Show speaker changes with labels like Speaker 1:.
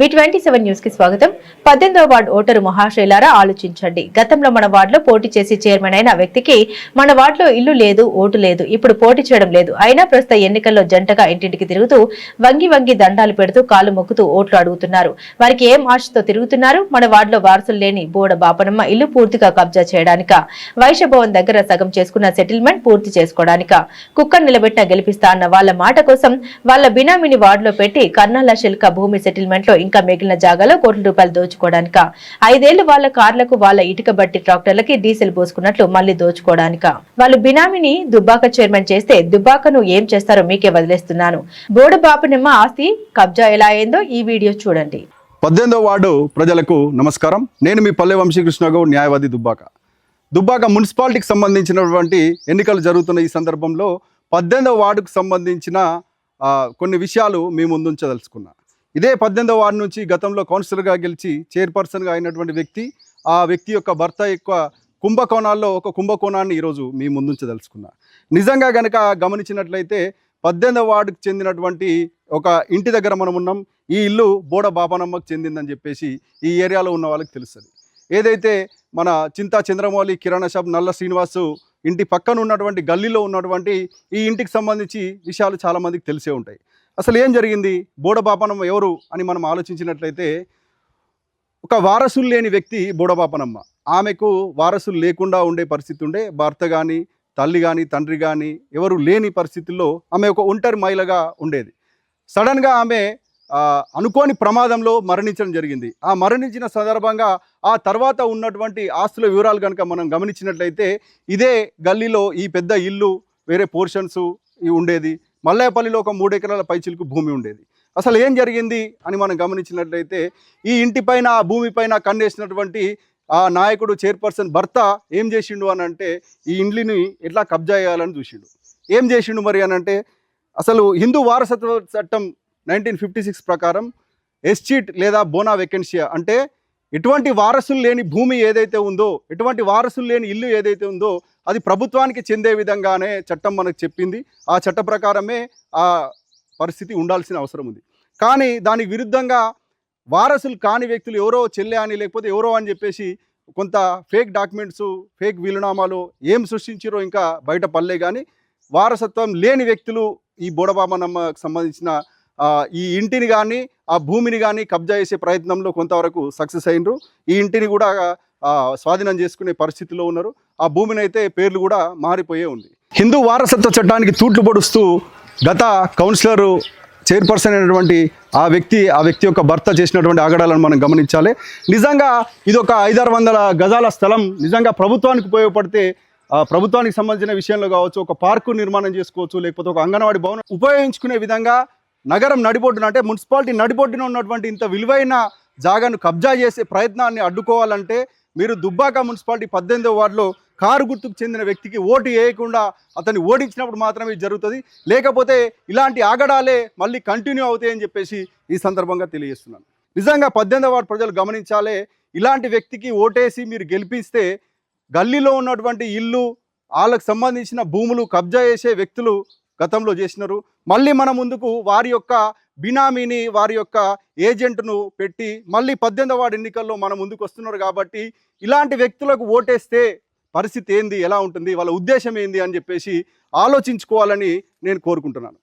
Speaker 1: మీ27 news కి స్వాగతం. 18వ ward voter మహాశైలారా ఆలోచించండి. గతంలో మన వార్డులో పోటీ చేసి చైర్మన్ అయిన వ్యక్తికి మన వార్డులో ఇల్లు లేదు, ఓటు లేదు. ఇప్పుడు పోటీ చేయడం లేదు. అయినా ప్రస్తుత ఎన్నికల్లో జంటగా ఇంటింటికి తిరుగుతూ వంగి వంగి దండాలు పెడుతూ కాలు మొక్కుతూ ఓట్లు అడుగుతున్నారు. వారికి ఏం ఆశతో తిరుగుతున్నారు? మన వార్డులో వారసులు లేని బోడ బాపనమ్మ ఇల్లు పూర్తిగా కబ్జా చేయడానిక, వైశ్యభవన్ దగ్గర సగం చేసుకున్న సెటిల్మెంట్ పూర్తి చేసుకోవడానిక, కుక్కర్ నిలబెట్టిన గెలిపిస్తా అన్న వాళ్ళ మాట కోసం వాళ్ళ బినామీని వార్డులో పెట్టి కర్నాల శిల్క భూమి సెటిల్మెంట్ లో ఇంకా మిగిలిన జాగాలో కోట్ల రూపాయలు దోచుకోవడానిక, 5 ఏళ్లు వాళ్ళ కార్లకు వాళ్ళ ఇటుక బట్టి ట్రాక్టర్లకి డీజిల్ పోసుకున్నట్లు మళ్లీ దోచుకోవడానిక, వాళ్ళు బినామీని దుబ్బాక చైర్మన్ చేస్తే దుబ్బాకను ఏం చేస్తారో మీకే వదిలేస్తున్నాను. బోడ బాపనమ్మ ఆస్తి కబ్జా ఎలా అయిందో ఈ వీడియో చూడండి.
Speaker 2: 18వ వార్డు ప్రజలకు నమస్కారం. నేను మీ పల్లె వంశీకృష్ణగౌడ్, న్యాయవాది, దుబ్బాక మున్సిపాలిటీకి సంబంధించినటువంటి ఎన్నికలు జరుగుతున్న ఈ సందర్భంలో 18వ వార్డుకు సంబంధించిన కొన్ని విషయాలు మీ ముందుంచదలుచుకున్నా. ఇదే 18వ వార్డు నుంచి గతంలో కౌన్సిలర్గా గెలిచి చైర్పర్సన్గా అయినటువంటి వ్యక్తి, ఆ వ్యక్తి యొక్క భర్త యొక్క కుంభకోణాల్లో ఒక కుంభకోణాన్ని ఈరోజు మీ ముందుంచదలుచుకున్నా. నిజంగా గనక గమనించినట్లయితే 18వ వార్డుకు చెందినటువంటి ఒక ఇంటి దగ్గర మనం ఉన్నాం. ఈ ఇల్లు బోడ బాపనమ్మకు చెందిందని చెప్పేసి ఈ ఏరియాలో ఉన్న వాళ్ళకి తెలుస్తుంది. ఏదైతే మన చింతా చంద్రమౌళి కిరాణా షాప్ నల్ల శ్రీనివాసు ఇంటి పక్కన ఉన్నటువంటి గల్లీలో ఉన్నటువంటి ఈ ఇంటికి సంబంధించి విషయాలు చాలామందికి తెలిసే ఉంటాయి. అసలు ఏం జరిగింది, బోడ బాపనమ్మ ఎవరు అని మనం ఆలోచించినట్లయితే, ఒక వారసులు లేని వ్యక్తి బోడ బాపనమ్మ. ఆమెకు వారసులు లేకుండా ఉండే పరిస్థితి ఉండే. భర్త కానీ, తల్లి కానీ, తండ్రి కానీ ఎవరు లేని పరిస్థితుల్లో ఆమె ఒక ఒంటరి మహిళగా ఉండేది. సడన్గా ఆమె అనుకోని ప్రమాదంలో మరణించడం జరిగింది. ఆ మరణించిన సందర్భంగా ఆ తర్వాత ఉన్నటువంటి ఆస్తుల వివరాలు కనుక మనం గమనించినట్లయితే, ఇదే గల్లీలో ఈ పెద్ద ఇల్లు, వేరే పోర్షన్స్ ఉండేది. మల్లాయపల్లిలో ఒక 3 ఎకరాల పైచిలకు భూమి ఉండేది. అసలు ఏం జరిగింది అని మనం గమనించినట్లయితే, ఈ ఇంటిపైన, ఆ భూమిపైన కన్నేసినటువంటి ఆ నాయకుడు, చైర్పర్సన్ భర్త ఏం చేసిండు అని అంటే, ఈ ఇండ్లిని ఎట్లా కబ్జా చేయాలని చూసిండు. ఏం చేసిండు మరి అని అంటే, అసలు హిందూ వారసత్వ చట్టం 1956 ప్రకారం ఎస్చీట్ లేదా బోనా వెకెన్షియా అంటే ఎటువంటి వారసులు లేని భూమి ఏదైతే ఉందో, ఎటువంటి వారసులు లేని ఇల్లు ఏదైతే ఉందో అది ప్రభుత్వానికి చెందే విధంగానే చట్టం మనకు చెప్పింది. ఆ చట్ట ప్రకారమే ఆ పరిస్థితి ఉండాల్సిన అవసరం ఉంది. కానీ దానికి విరుద్ధంగా వారసులు కాని వ్యక్తులు ఎవరో చెల్లె అని, లేకపోతే ఎవరో అని చెప్పేసి కొంత ఫేక్ డాక్యుమెంట్స్, ఫేక్ వీలునామాలు ఏం సృష్టించారో ఇంకా బయట పడలే. కానీ వారసత్వం లేని వ్యక్తులు ఈ బోడబాపనమ్మకు సంబంధించిన ఈ ఇంటిని కానీ, ఆ భూమిని కానీ కబ్జా చేసే ప్రయత్నంలో కొంతవరకు సక్సెస్ అయినరు. ఈ ఇంటిని కూడా స్వాధీనం చేసుకునే పరిస్థితిలో ఉన్నారు. ఆ భూమిని అయితే పేర్లు కూడా మారిపోయే ఉంది. హిందూ వారసత్వ చట్టానికి తూట్లు పొడుస్తూ గత కౌన్సిలరు, చైర్పర్సన్ అయినటువంటి ఆ వ్యక్తి యొక్క భర్త చేసినటువంటి ఆగడాలను మనం గమనించాలి. నిజంగా ఇది ఒక 500-600 గజాల స్థలం నిజంగా ప్రభుత్వానికి ఉపయోగపడితే, ప్రభుత్వానికి సంబంధించిన విషయంలో కావచ్చు, ఒక పార్కు నిర్మాణం చేసుకోవచ్చు, లేకపోతే ఒక అంగన్వాడీ భవనం ఉపయోగించుకునే విధంగా నగరం నడిబొడ్డున, అంటే మున్సిపాలిటీ నడిబొడ్డున ఉన్నటువంటి ఇంత విలువైన జాగాను కబ్జా చేసే ప్రయత్నాన్ని అడ్డుకోవాలంటే మీరు దుబ్బాక మున్సిపాలిటీ 18వ వార్డులో కారు గుర్తుకు చెందిన వ్యక్తికి ఓటు వేయకుండా అతన్ని ఓడించినప్పుడు మాత్రమే జరుగుతుంది. లేకపోతే ఇలాంటి ఆగడాలే మళ్ళీ కంటిన్యూ అవుతాయని చెప్పేసి ఈ సందర్భంగా తెలియజేస్తున్నాను. నిజంగా 18వ వార్డు ప్రజలు గమనించాలి. ఇలాంటి వ్యక్తికి ఓటేసి మీరు గెలిపిస్తే గల్లీలో ఉన్నటువంటి ఇల్లు, వాళ్ళకు సంబంధించిన భూములు కబ్జా చేసే వ్యక్తులు గతంలో చేసినారు. మళ్ళీ మన ముందుకు వారి యొక్క బినామీని, వారి యొక్క ఏజెంట్ను పెట్టి మళ్ళీ 18వ వార్డు ఎన్నికల్లో మన ముందుకు వస్తున్నారు. కాబట్టి ఇలాంటి వ్యక్తులకు ఓటేస్తే పరిస్థితి ఏంది, ఎలా ఉంటుంది, వాళ్ళ ఉద్దేశం ఏంది అని చెప్పేసి ఆలోచించుకోవాలని నేను కోరుకుంటున్నాను.